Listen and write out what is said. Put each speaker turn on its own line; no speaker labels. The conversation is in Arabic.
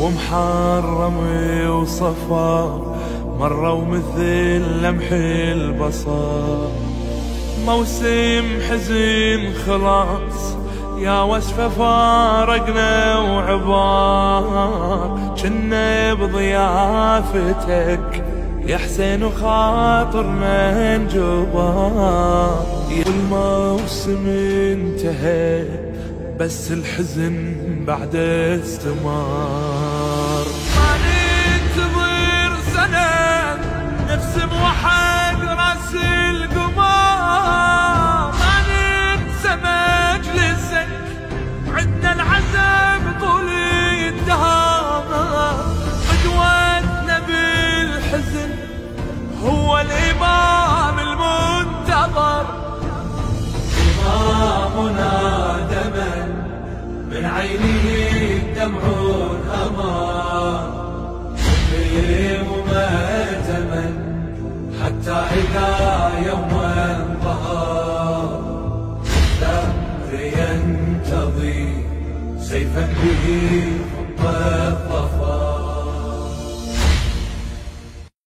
ومحرم وصفا مروا مثل لمح البصر. موسم حزين خلاص يا وصفة فارقنا وعبار، جنا بضيافتك يا حسين وخاطرنا انجبار. والموسم انتهى بس الحزن بعد استمر. ما ننتظر سنة نرسم وحد راس القمر، ما ننسى مجلسك عدنا العزم طول الدهر. قدوتنا بالحزن هو الإمام المنتظر.
إمامنا دما من عينه الدمع الأمار، يوم مأتما حتى إذا يوم انظهر. الثأر ينتظي سيفا به خط الظفر.